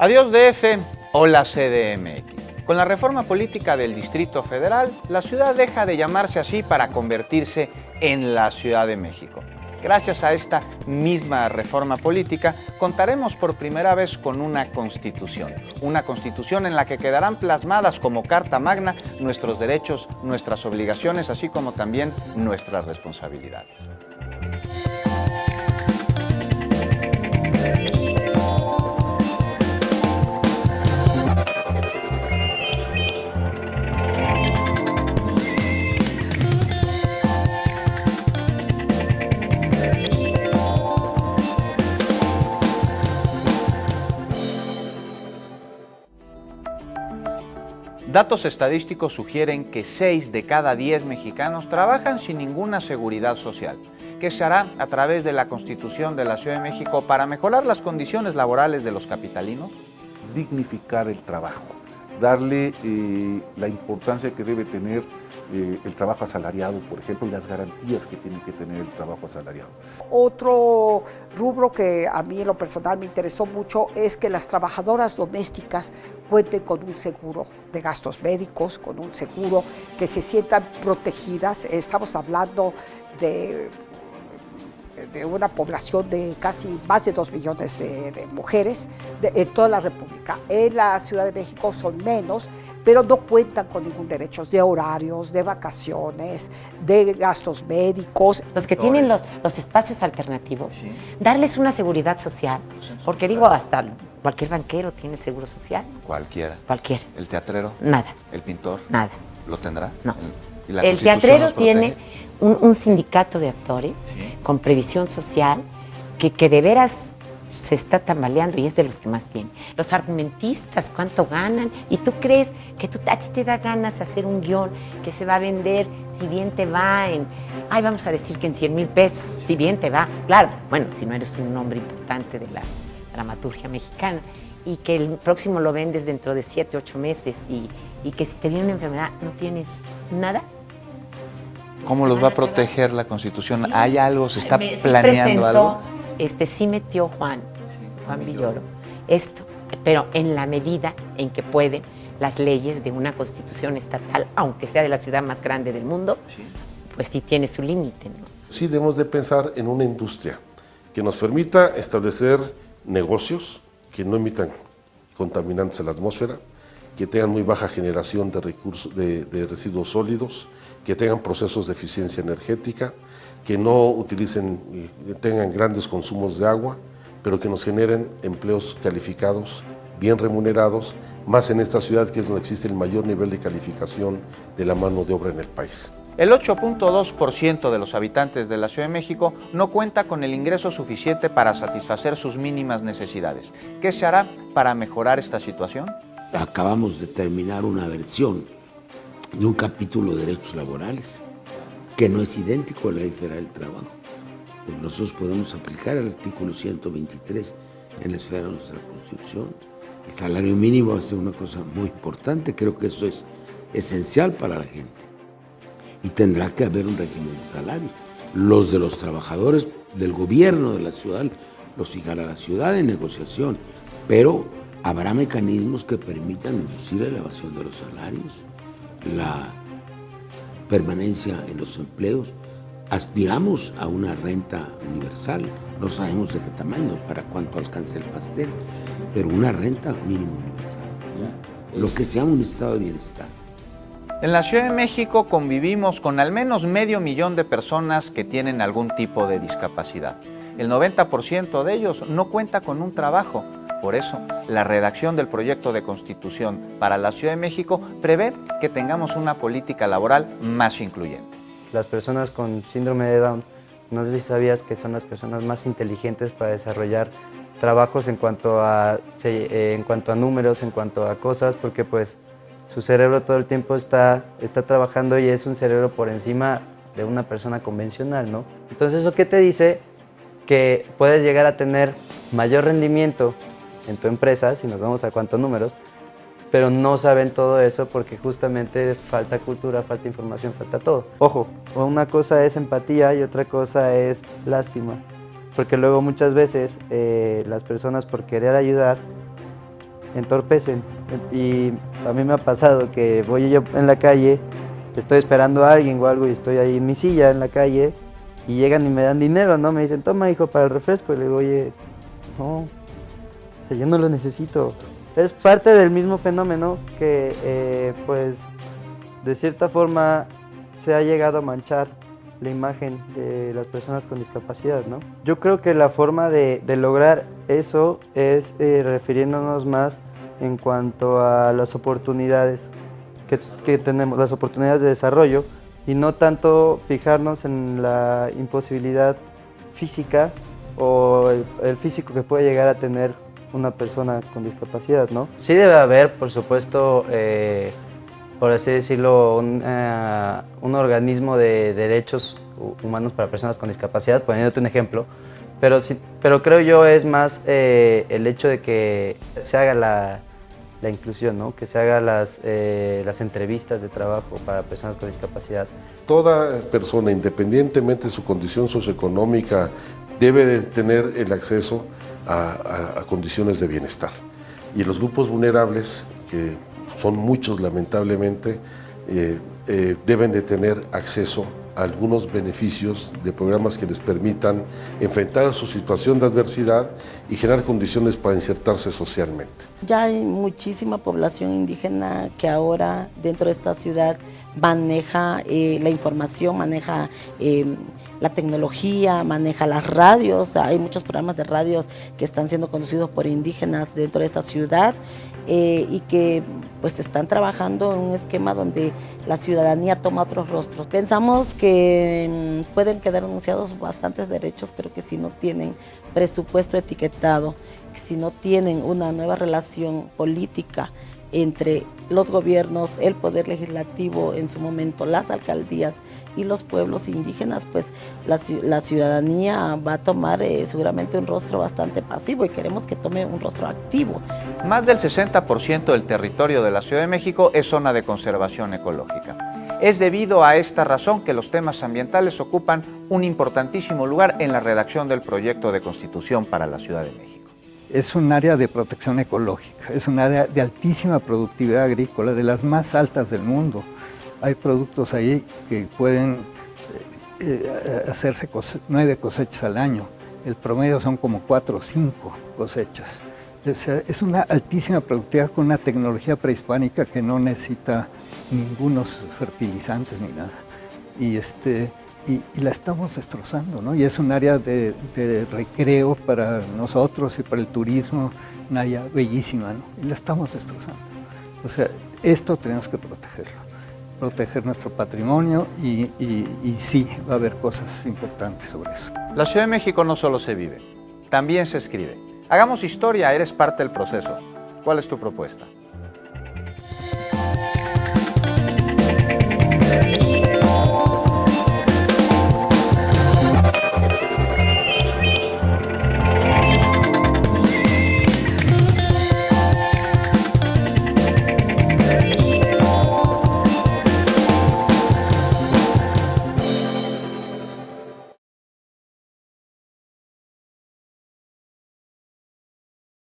Adiós DF o la CDMX. Con la reforma política del Distrito Federal, la ciudad deja de llamarse así para convertirse en la Ciudad de México. Gracias a esta misma reforma política, contaremos por primera vez con una constitución en la que quedarán plasmadas como carta magna nuestros derechos, nuestras obligaciones, así como también nuestras responsabilidades. Datos estadísticos sugieren que 6 de cada 10 mexicanos trabajan sin ninguna seguridad social. ¿Qué se hará a través de la Constitución de la Ciudad de México para mejorar las condiciones laborales de los capitalinos? Dignificar el trabajo, darle la importancia que debe tener el trabajo asalariado, por ejemplo, y las garantías que tiene que tener el trabajo asalariado. Otro rubro que a mí en lo personal me interesó mucho es que las trabajadoras domésticas cuenten con un seguro de gastos médicos, con un seguro que se sientan protegidas. Estamos hablando de una población de casi más de 2 millones de mujeres en toda la República. En la Ciudad de México son menos, pero no cuentan con ningún derecho de horarios, de vacaciones, de gastos médicos. Los que tienen los espacios alternativos, sí, darles una seguridad social, porque digo, hasta cualquier banquero tiene el seguro social. Cualquiera. Cualquiera. ¿El teatrero? Nada. ¿El pintor? Nada. ¿Lo tendrá? No. ¿Y la el teatrero tiene un sindicato de actores, sí, con previsión social que de veras se está tambaleando y es de los que más tiene. Los argumentistas, ¿cuánto ganan? ¿Y tú crees que a ti te da ganas hacer un guión que se va a vender, si bien te va vamos a decir que en 100,000 pesos, si bien te va? Claro, bueno, si no eres un nombre importante de la dramaturgia mexicana, y que el próximo lo vendes dentro de 7, 8 meses y que si te viene una enfermedad no tienes nada. ¿Cómo los va a proteger la Constitución? Sí. ¿Hay algo? ¿Se está planeando algo? Sí metió Juan Villoro esto, pero en la medida en que pueden las leyes de una Constitución estatal, aunque sea de la ciudad más grande del mundo, sí, pues sí tiene su límite, ¿no? Sí, debemos de pensar en una industria que nos permita establecer negocios que no emitan contaminantes a la atmósfera, que tengan muy baja generación de recursos, de residuos sólidos, que tengan procesos de eficiencia energética, que no utilicen, tengan grandes consumos de agua, pero que nos generen empleos calificados, bien remunerados, más en esta ciudad que es donde existe el mayor nivel de calificación de la mano de obra en el país. El 8.2% de los habitantes de la Ciudad de México no cuenta con el ingreso suficiente para satisfacer sus mínimas necesidades. ¿Qué se hará para mejorar esta situación? Acabamos de terminar una versión de un capítulo de derechos laborales que no es idéntico a la Ley Federal del Trabajo. Pues nosotros podemos aplicar el artículo 123 en la esfera de nuestra Constitución. El salario mínimo va a ser una cosa muy importante, creo que eso es esencial para la gente. Y tendrá que haber un régimen de salario. Los de los trabajadores del gobierno de la ciudad los fijará la ciudad en negociación, pero habrá mecanismos que permitan inducir la elevación de los salarios, la permanencia en los empleos. Aspiramos a una renta universal, no sabemos de qué tamaño, para cuánto alcance el pastel, pero una renta mínima universal, lo que sea un estado de bienestar. En la Ciudad de México convivimos con al menos 500,000 de personas que tienen algún tipo de discapacidad. El 90% de ellos no cuenta con un trabajo. Por eso, la redacción del proyecto de Constitución para la Ciudad de México prevé que tengamos una política laboral más incluyente. Las personas con síndrome de Down, no sé si sabías que son las personas más inteligentes para desarrollar trabajos en cuanto a números, en cuanto a cosas, porque pues su cerebro todo el tiempo está trabajando y es un cerebro por encima de una persona convencional, ¿no? Entonces, ¿eso qué te dice? Que puedes llegar a tener mayor rendimiento en tu empresa, si nos vamos a cuántos números, pero no saben todo eso porque justamente falta cultura, falta información, falta todo. Ojo, una cosa es empatía y otra cosa es lástima, porque luego muchas veces las personas por querer ayudar entorpecen. Y a mí me ha pasado que voy yo en la calle, estoy esperando a alguien o algo y estoy ahí en mi silla en la calle y llegan y me dan dinero, ¿no? Me dicen, toma hijo para el refresco. Y le digo, oye, no, o sea, yo no lo necesito. Es parte del mismo fenómeno que pues de cierta forma se ha llegado a manchar la imagen de las personas con discapacidad, ¿no? Yo creo que la forma de lograr eso es refiriéndonos más en cuanto a las oportunidades que tenemos, las oportunidades de desarrollo, y no tanto fijarnos en la imposibilidad física o el físico que puede llegar a tener una persona con discapacidad, ¿no? Sí debe haber, por supuesto, por así decirlo, un organismo de derechos humanos para personas con discapacidad, poniéndote un ejemplo, pero creo yo es más el hecho de que se haga la inclusión, ¿no? Que se haga las entrevistas de trabajo para personas con discapacidad. Toda persona, independientemente de su condición socioeconómica, debe de tener el acceso a condiciones de bienestar. Y los grupos vulnerables, que son muchos lamentablemente, deben de tener acceso a algunos beneficios de programas que les permitan enfrentar su situación de adversidad y generar condiciones para insertarse socialmente. Ya hay muchísima población indígena que ahora dentro de esta ciudad maneja la información, maneja la tecnología, maneja las radios. Hay muchos programas de radios que están siendo conducidos por indígenas dentro de esta ciudad y que pues están trabajando en un esquema donde la ciudadanía toma otros rostros. Pensamos que pueden quedar anunciados bastantes derechos, pero que si no tienen presupuesto etiquetado, que si no tienen una nueva relación política entre los gobiernos, el poder legislativo en su momento, las alcaldías y los pueblos indígenas, pues la ciudadanía va a tomar seguramente un rostro bastante pasivo y queremos que tome un rostro activo. Más del 60% del territorio de la Ciudad de México es zona de conservación ecológica. Es debido a esta razón que los temas ambientales ocupan un importantísimo lugar en la redacción del proyecto de Constitución para la Ciudad de México. Es un área de protección ecológica, es un área de altísima productividad agrícola, de las más altas del mundo. Hay productos ahí que pueden hacerse 9 cosechas al año. El promedio son como 4 o 5 cosechas. O sea, es una altísima productividad con una tecnología prehispánica que no necesita ningunos fertilizantes ni nada. Y la estamos destrozando, ¿no? Y es un área de recreo para nosotros y para el turismo, un área bellísima, ¿no? Y la estamos destrozando. O sea, esto tenemos que protegerlo, proteger nuestro patrimonio y sí, va a haber cosas importantes sobre eso. La Ciudad de México no solo se vive, también se escribe. Hagamos historia, eres parte del proceso. ¿Cuál es tu propuesta?